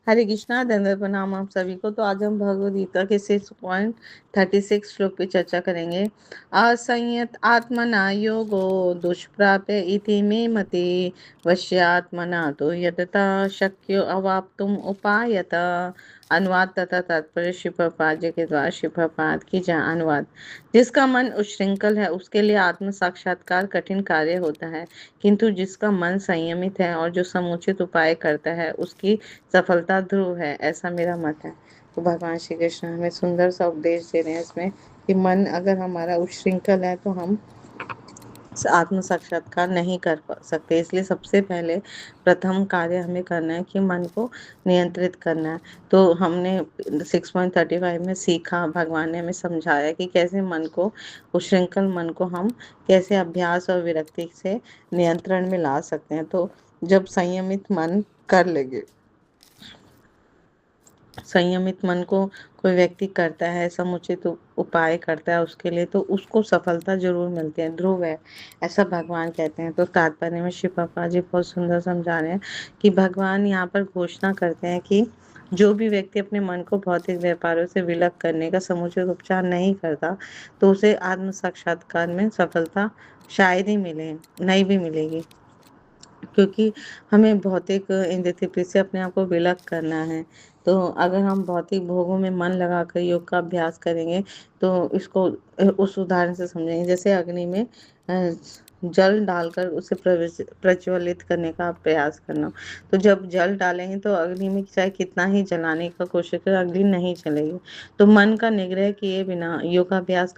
हरे कृष्णा, दंडवत प्रणाम आप सभी को। तो आज हम भगवद गीता के 6.36 श्लोक पे चर्चा करेंगे। असंयत आत्मना योगो दुष्प्राप्य इति मे मते, वश्यात्मना तो यतता शक्यो अवाप्तुम उपायत। अनुवाद तथा तात्पर्य श्री प्रभुपाद जी के द्वारा। श्री प्रभुपाद की जय। अनुवाद। जिसका मन उच्छृंखल है उसके लिए आत्म साक्षात्कार कठिन कार्य होता है, किंतु जिसका मन संयमित है और जो समुचित उपाय करता है उसकी सफलता ध्रुव है, ऐसा मेरा मत है। तो भगवान श्री कृष्ण हमें सुंदर सा उपदेश दे रहे हैं इसमें कि मन अगर हमारा उच्छृंखल है तो हम आत्म साक्षात्कार नहीं कर सकते। इसलिए सबसे पहले प्रथम कार्य हमें करना है कि मन को नियंत्रित करना है। तो हमने 6.35 में सीखा, भगवान ने हमें समझाया कि कैसे मन को, उच्छृंखल मन को हम कैसे अभ्यास और विरक्ति से नियंत्रण में ला सकते हैं। तो जब संयमित मन कर लेंगे, संयमित मन को कोई व्यक्ति करता है, समुचित उपाय करता है उसके लिए, तो उसको सफलता जरूर मिलती है, ध्रुव है, ऐसा भगवान कहते हैं। तो तात्पर्य में श्री पापा जी बहुत सुंदर समझा रहे हैं कि भगवान यहाँ पर घोषणा करते हैं कि जो भी व्यक्ति अपने मन को भौतिक व्यापारों से विलग करने का समुचित उपचार नहीं करता, तो उसे आत्म साक्षात्कार में सफलता शायद ही मिले, नहीं भी मिलेगी। क्योंकि हमें भौतिक इंद्रिय तृप्ति से अपने आप को विलग करना है। तो अगर हम भौतिक भोगों में मन लगाकर योग का अभ्यास करेंगे तो इसको उस उदाहरण से समझेंगे, जैसे अग्नि में जल डालकर उसे प्रज्वलित करने का प्रयास करना। तो जब जल डालेंगे तो अग्नि में चाहे कितना ही जलाने का कोशिश करें, अग्नि नहीं चलेगी। तो मन का निग्रह किए बिना योगाभ्यास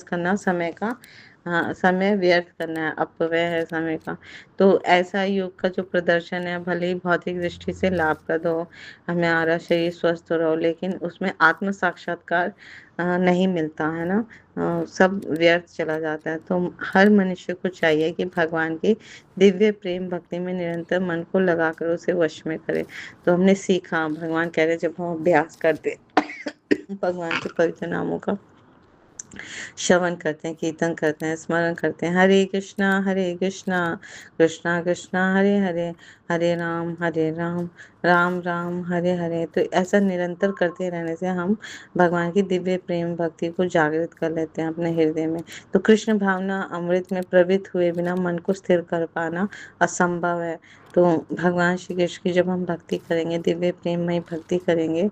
करना समय का, हाँ, समय व्यर्थ करना है, अपव्यय है समय का। तो ऐसा योग का जो प्रदर्शन है, भले ही भौतिक दृष्टि से लाभप्रद हो, हमारा शरीर स्वस्थ रहो, लेकिन उसमें आत्म साक्षात्कार नहीं मिलता है ना। सब व्यर्थ चला जाता है। तो हर मनुष्य को चाहिए कि भगवान की दिव्य प्रेम भक्ति में निरंतर मन को लगाकर उसे वश में करे। तो हमने सीखा, भगवान कह रहे जब हम अभ्यास करते भगवान के पवित्र नामों का श्रवण करते हैं, कीर्तन करते हैं, स्मरण करते हैं, हरे कृष्णा कृष्णा कृष्णा हरे हरे, हरे राम राम राम हरे हरे। तो ऐसा निरंतर करते रहने से हम भगवान की दिव्य प्रेम भक्ति को जागृत कर लेते हैं अपने हृदय में। तो कृष्ण भावना अमृत में प्रवृत्त हुए बिना मन को स्थिर कर पाना असंभव है। तो भगवान श्री कृष्ण की जब हम भक्ति करेंगे, दिव्य प्रेममय भक्ति करेंगे, है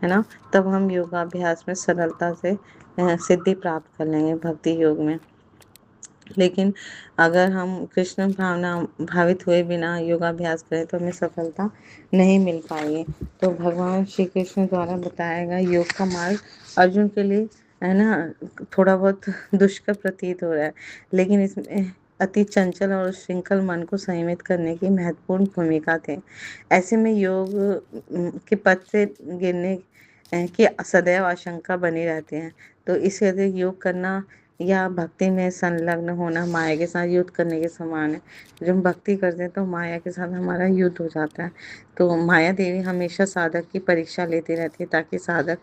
ना, तब हम योगाभ्यास में सरलता से सिद्धि प्राप्त कर लेंगे भक्ति योग में। लेकिन अगर हम कृष्ण भावना भावित हुए बिना योगाभ्यास करें तो हमें सफलता नहीं मिल पाएगी। तो भगवान श्री कृष्ण द्वारा बताया गया योग का मार्ग अर्जुन के लिए, है ना, थोड़ा बहुत दुष्कर प्रतीत हो रहा है, लेकिन इसमें अति चंचल और श्रृंखल मन को संयमित करने की महत्वपूर्ण भूमिका थे। ऐसे में योग के पथ से गिरने की सदैव आशंका बनी रहती है। तो इससे अधिक योग करना या भक्ति में संलग्न होना माया के साथ युद्ध करने के समान है। जब हम भक्ति करते हैं तो माया के साथ हमारा युद्ध हो जाता है। तो माया देवी हमेशा साधक की परीक्षा लेती रहती है ताकि साधक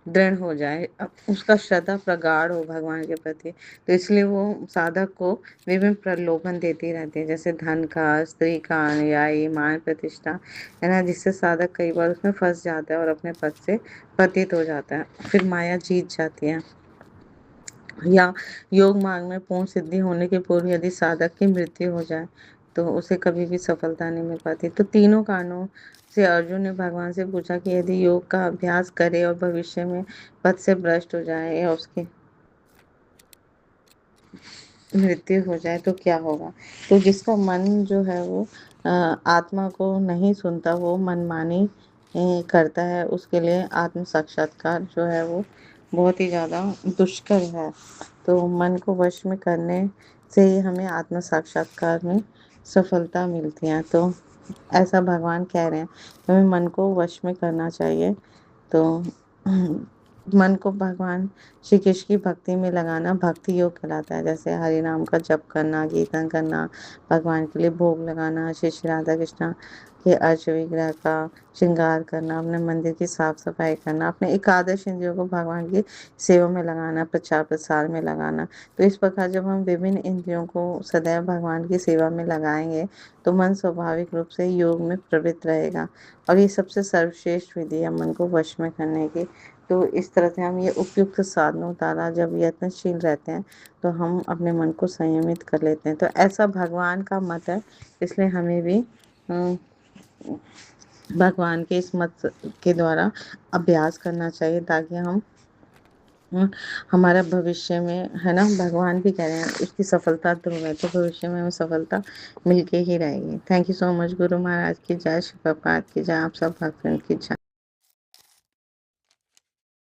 दृढ़ हो जाए, अब उसका श्रद्धा प्रगाढ़ हो भगवान के प्रति। तो इसलिए वो साधक को विभिन्न प्रलोभन देती रहती है, जैसे धन का, स्त्री का अनुयायी, मान प्रतिष्ठा, है ना, जिससे साधक कई बार उसमें फंस जाता है और अपने पद से पतित हो जाता है, फिर माया जीत जाती है। या योग मार्ग में पूर्ण सिद्धि होने के पूर्व यदि साधक की मृत्यु हो जाए तो उसे कभी भी सफलता नहीं मिल पाती। तो तीनों कारणों से अर्जुन ने भगवान से पूछा कि यदि योग का अभ्यास करे और भविष्य में पद से भ्रष्ट हो जाए या उसकी मृत्यु हो जाए तो क्या होगा। तो जिसका मन जो है वो आत्मा को नहीं सुनता, वो मनमानी करता है, उसके लिए आत्म साक्षात्कार जो है वो बहुत ही ज़्यादा दुष्कर है। तो मन को वश में करने से ही हमें आत्म साक्षात्कार में सफलता मिलती है। तो ऐसा भगवान कह रहे हैं, हमें मन को वश में करना चाहिए। तो मन को भगवान श्री कृष्ण की भक्ति में लगाना भक्ति योग कहलाता है। जैसे हरि नाम का जप करना, कीर्तन करना, भगवान के लिए भोग लगाना, श्री श्री राधा कृष्ण कि अर्श विग्रह का श्रृंगार करना, अपने मंदिर की साफ सफाई करना, अपने एकादश इंद्रियों को भगवान की सेवा में लगाना, प्रचार प्रसार में लगाना। तो इस प्रकार जब हम विभिन्न इंद्रियों को सदैव भगवान की सेवा में लगाएंगे तो मन स्वाभाविक रूप से योग में प्रवृत्त रहेगा। और ये सबसे सर्वश्रेष्ठ विधि है मन को वश में करने की। तो इस तरह से हम ये उपयुक्त साधनों द्वारा जब यत्नशील रहते हैं तो हम अपने मन को संयमित कर लेते हैं। तो ऐसा भगवान का मत है, इसलिए हमें भी अ, भगवान के इस मत के द्वारा अभ्यास करना चाहिए, ताकि हम हमारा भविष्य में, है ना, भगवान भी कह रहे हैं उसकी सफलता ध्रुव है, तो भविष्य में हमें सफलता मिलके ही रहेगी। Thank you so much. Guru Maharaj की जय, श्री प्रभुपाद की जय, आप सब भक्तों की जय।